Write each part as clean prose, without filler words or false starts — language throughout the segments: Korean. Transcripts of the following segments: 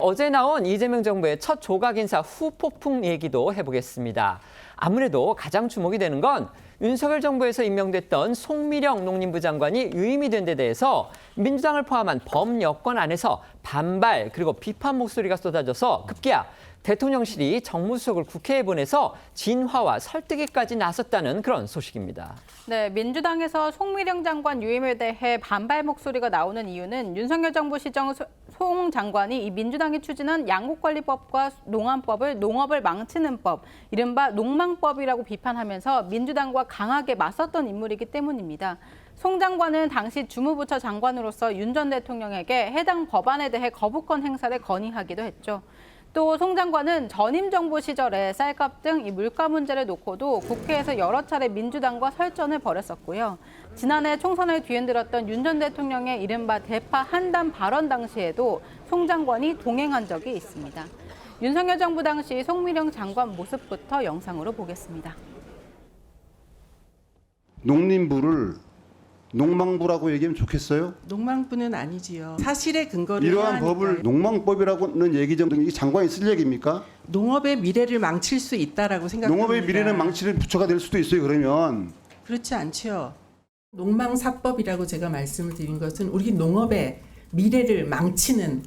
어제 나온 이재명 정부의 첫 조각 인사 후폭풍 얘기도 해보겠습니다. 아무래도 가장 주목이 되는 건 윤석열 정부에서 임명됐던 송미령 농림부 장관이 유임이 된 데 대해서 민주당을 포함한 범여권 안에서 반발 그리고 비판 목소리가 쏟아져서 급기야 대통령실이 정무수석을 국회에 보내서 진화와 설득에까지 나섰다는 그런 소식입니다. 네, 민주당에서 송미령 장관 유임에 대해 반발 목소리가 나오는 이유는 윤석열 정부 시정 송 장관이 이 민주당이 추진한 양곡관리법과 농안법을 농업을 망치는 법, 이른바 농망법이라고 비판하면서 민주당과 강하게 맞섰던 인물이기 때문입니다. 송 장관은 당시 주무부처 장관으로서 윤 전 대통령에게 해당 법안에 대해 거부권 행사를 건의하기도 했죠. 또 송 장관은 전임 정부 시절에 쌀값 등 이 물가 문제를 놓고도 국회에서 여러 차례 민주당과 설전을 벌였었고요. 지난해 총선을 뒤흔들었던 윤 전 대통령의 이른바 대파 한담 발언 당시에도 송 장관이 동행한 적이 있습니다. 윤석열 정부 당시 송미령 장관 모습부터 영상으로 보겠습니다. 농림부를 농망부라고 얘기하면 좋겠어요? 농망부는 아니지요. 사실에 근거를 이러한 법을 농망법이라고는 얘기 정도 이 장관이 쓸 얘기입니까? 농업의 미래를 망칠 수 있다라고 생각합니다. 농업의 미래는 망치는 부처가 될 수도 있어요. 그러면 그렇지 않지요. 농망사법이라고 제가 말씀을 드린 것은 우리 농업의 미래를 망치는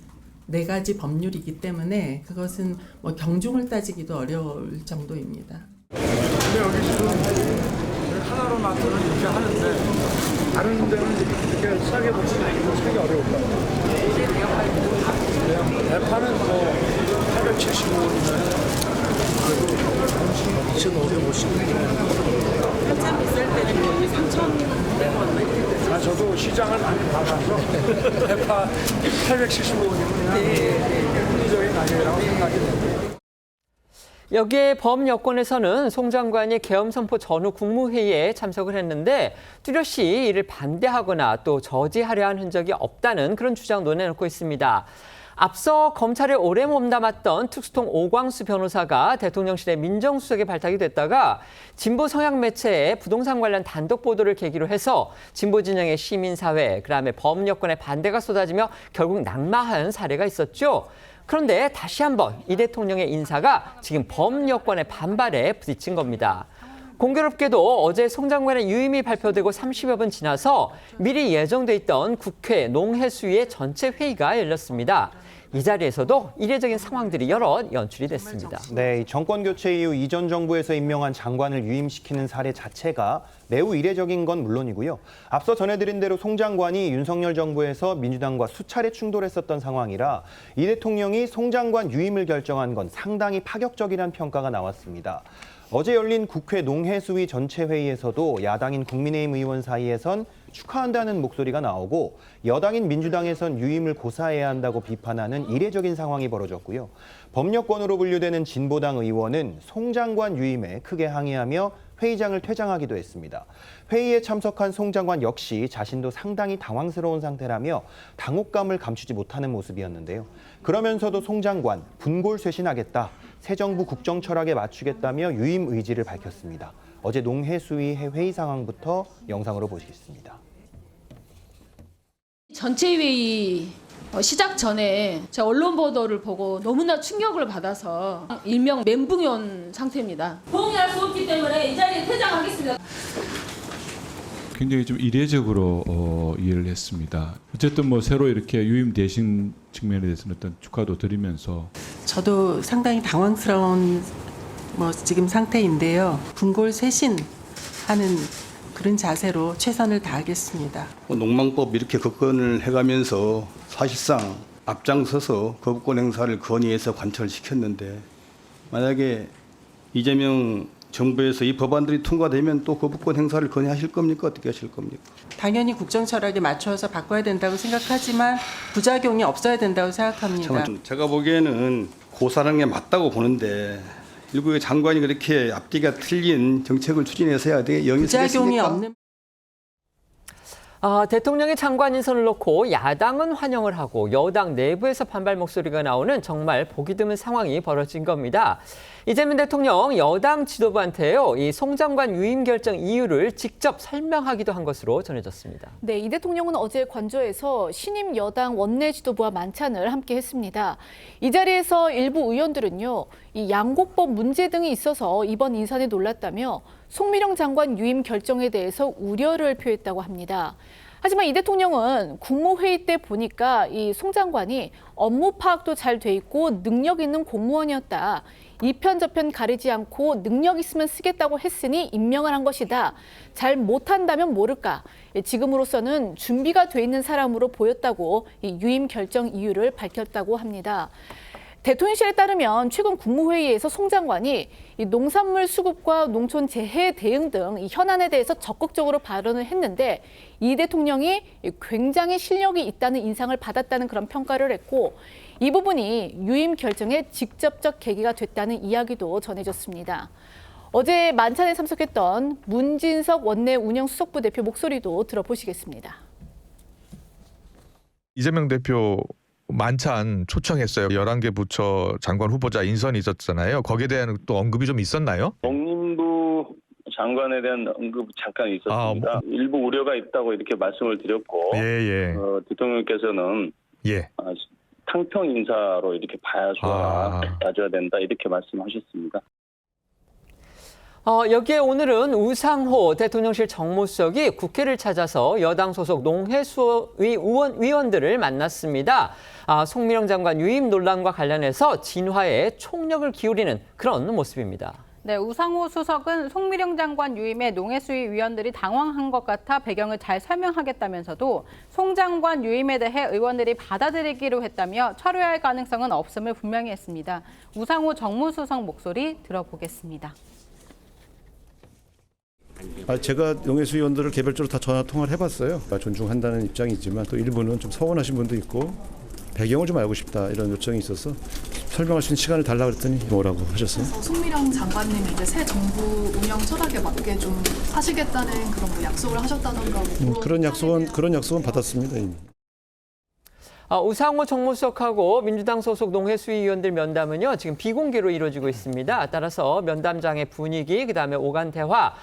4가지 법률이기 때문에 그것은 뭐 경중을 따지기도 어려울 정도입니다. 근데 여기 지금 하나로 만드는 이렇게 하는데 다른 데는 이렇게 싸게 붙이는 이거 사기 어려울 것 같아요. 대파는 뭐 875원이면 그래도 2,550원. 한참 비쌀 때는 여기 3,100원. 아, 저도 시장을 많이 봐봐서 대파 875원이면 합리적인 가격이라고 생각이 됩니다. 여기에 범여권에서는 송 장관이 계엄 선포 전후 국무회의에 참석을 했는데 뚜렷이 이를 반대하거나 또 저지하려 한 흔적이 없다는 그런 주장도 내놓고 있습니다. 앞서 검찰에 오래 몸담았던 특수통 오광수 변호사가 대통령실의 민정수석에 발탁이 됐다가 진보 성향 매체의 부동산 관련 단독 보도를 계기로 해서 진보 진영의 시민사회, 그다음에 범여권의 반대가 쏟아지며 결국 낙마한 사례가 있었죠. 그런데 다시 한번 이 대통령의 인사가 지금 범여권의 반발에 부딪힌 겁니다. 공교롭게도 어제 송 장관의 유임이 발표되고 30여 분 지나서 미리 예정돼 있던 국회 농해수위의 전체 회의가 열렸습니다. 이 자리에서도 이례적인 상황들이 여러 연출이 됐습니다. 네, 정권 교체 이후 이전 정부에서 임명한 장관을 유임시키는 사례 자체가 매우 이례적인 건 물론이고요. 앞서 전해드린 대로 송 장관이 윤석열 정부에서 민주당과 수차례 충돌했었던 상황이라 이 대통령이 송 장관 유임을 결정한 건 상당히 파격적이라는 평가가 나왔습니다. 어제 열린 국회 농해수위 전체 회의에서도 야당인 국민의힘 의원 사이에선 축하한다는 목소리가 나오고 여당인 민주당에선 유임을 고사해야 한다고 비판하는 이례적인 상황이 벌어졌고요. 범여권으로 분류되는 진보당 의원은 송 장관 유임에 크게 항의하며 회의장을 퇴장하기도 했습니다. 회의에 참석한 송 장관 역시 자신도 상당히 당황스러운 상태라며 당혹감을 감추지 못하는 모습이었는데요. 그러면서도 송 장관 분골쇄신하겠다, 새 정부 국정 철학에 맞추겠다며 유임 의지를 밝혔습니다. 어제 농해수위 회의 상황부터 영상으로 보시겠습니다. 전체 회의 시작 전에 제가 언론 보도를 보고 너무나 충격을 받아서 일명 멘붕이 온 상태입니다. 동의할 수 없기 때문에 이 자리에 퇴장하겠습니다. 굉장히 좀 이례적으로 이해를 했습니다. 어쨌든 뭐 새로 이렇게 유임되신 측면에 대해서는 어떤 축하도 드리면서 저도 상당히 당황스러운 지금 상태인데요. 분골쇄신하는 그런 자세로 최선을 다하겠습니다. 농망법 이렇게 접근을 해가면서 사실상 앞장서서 거부권 행사를 건의해서 관철시켰는데 만약에 이재명 정부에서 이 법안들이 통과되면 또 거부권 행사를 건의하실 겁니까? 어떻게 하실 겁니까? 당연히 국정 철학에 맞춰서 바꿔야 된다고 생각하지만 부작용이 없어야 된다고 생각합니다. 제가 보기에는 고사하는 게 맞다고 보는데 일국의 장관이 그렇게 앞뒤가 틀린 정책을 추진해서 해야 돼 영이 부작용이 쓰겠습니까? 없는. 대통령의 장관 인선을 놓고 야당은 환영을 하고 여당 내부에서 반발 목소리가 나오는 정말 보기 드문 상황이 벌어진 겁니다. 이재명 대통령 여당 지도부한테요, 이 송 장관 유임 결정 이유를 직접 설명하기도 한 것으로 전해졌습니다. 네, 이 대통령은 어제 관저에서 신임 여당 원내 지도부와 만찬을 함께 했습니다. 이 자리에서 일부 의원들은요, 이 양곡법 문제 등이 있어서 이번 인선에 놀랐다며 송미령 장관 유임 결정에 대해서 우려를 표했다고 합니다. 하지만 이 대통령은 국무회의 때 보니까 이 송 장관이 업무 파악도 잘 돼 있고 능력 있는 공무원이었다. 이편 저편 가리지 않고 능력 있으면 쓰겠다고 했으니 임명을 한 것이다. 잘 못한다면 모를까. 지금으로서는 준비가 돼 있는 사람으로 보였다고 이 유임 결정 이유를 밝혔다고 합니다. 대통령실에 따르면 최근 국무회의에서 송 장관이 이 농산물 수급과 농촌 재해 대응 등 이 현안에 대해서 적극적으로 발언을 했는데 이 대통령이 굉장히 실력이 있다는 인상을 받았다는 그런 평가를 했고 이 부분이 유임 결정의 직접적 계기가 됐다는 이야기도 전해졌습니다. 어제 만찬에 참석했던 문진석 원내 운영수석부 대표 목소리도 들어보시겠습니다. 이재명 대표 만찬 초청했어요. 11개 부처 장관 후보자 인선이 있었잖아요. 거기에 대한 또 언급이 좀 있었나요? 농림부 장관에 대한 언급 잠깐 있었습니다. 일부 우려가 있다고 이렇게 말씀을 드렸고 대통령께서는 탕평 인사로 이렇게 봐줘야 된다 이렇게 말씀하셨습니다. 여기에 오늘은 우상호 대통령실 정무수석이 국회를 찾아서 여당 소속 농해수위 위원들을 만났습니다. 송미령 장관 유임 논란과 관련해서 진화에 총력을 기울이는 그런 모습입니다. 네, 우상호 수석은 송미령 장관 유임에 농해수위 위원들이 당황한 것 같아 배경을 잘 설명하겠다면서도 송 장관 유임에 대해 의원들이 받아들이기로 했다며 철회할 가능성은 없음을 분명히 했습니다. 우상호 정무수석 목소리 들어보겠습니다. 제가 농해수 위원들을 개별적으로 다 전화 통화를 해봤어요. 존중한다는 입장이지만 또 일부는 좀 서운하신 분도 있고 배경을 좀 알고 싶다 이런 요청이 있어서 설명할 수 있는 시간을 달라고 그랬더니 뭐라고 하셨어요? 송미령 장관님이 이제 새 정부 운영 철학에 맞게 좀 하시겠다는 그런 뭐 약속을 하셨다던가 그런 약속은 받았습니다 이미. 우상호 정무수석하고 민주당 소속 농해수위 위원들 면담은요, 지금 비공개로 이루어지고 있습니다. 따라서 면담장의 분위기, 그다음에 오간 대화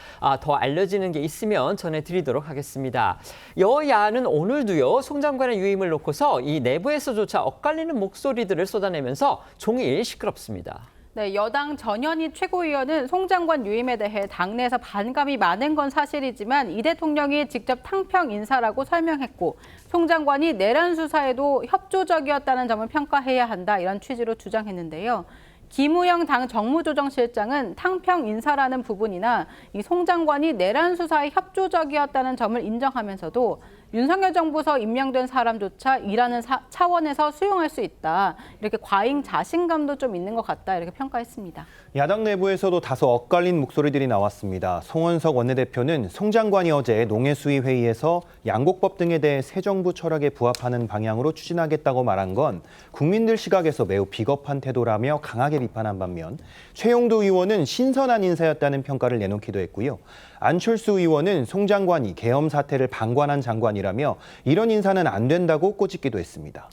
더 알려지는 게 있으면 전해드리도록 하겠습니다. 여야는 오늘도요, 송 장관의 유임을 놓고서 이 내부에서조차 엇갈리는 목소리들을 쏟아내면서 종일 시끄럽습니다. 네, 여당 전현희 최고위원은 송 장관 유임에 대해 당내에서 반감이 많은 건 사실이지만 이 대통령이 직접 탕평 인사라고 설명했고 송 장관이 내란 수사에도 협조적이었다는 점을 평가해야 한다 이런 취지로 주장했는데요. 김우영 당 정무조정실장은 탕평 인사라는 부분이나 이 송 장관이 내란 수사에 협조적이었다는 점을 인정하면서도 윤석열 정부서 임명된 사람조차 일하는 차원에서 수용할 수 있다. 이렇게 과잉 자신감도 좀 있는 것 같다. 이렇게 평가했습니다. 야당 내부에서도 다소 엇갈린 목소리들이 나왔습니다. 송원석 원내대표는 송 장관이 어제 농해수위 회의에서 양곡법 등에 대해 새 정부 철학에 부합하는 방향으로 추진하겠다고 말한 건 국민들 시각에서 매우 비겁한 태도라며 강하게 비판한 반면 최용두 의원은 신선한 인사였다는 평가를 내놓기도 했고요. 안철수 의원은 송 장관이 계엄 사태를 방관한 장관이라며 이런 인사는 안 된다고 꼬집기도 했습니다.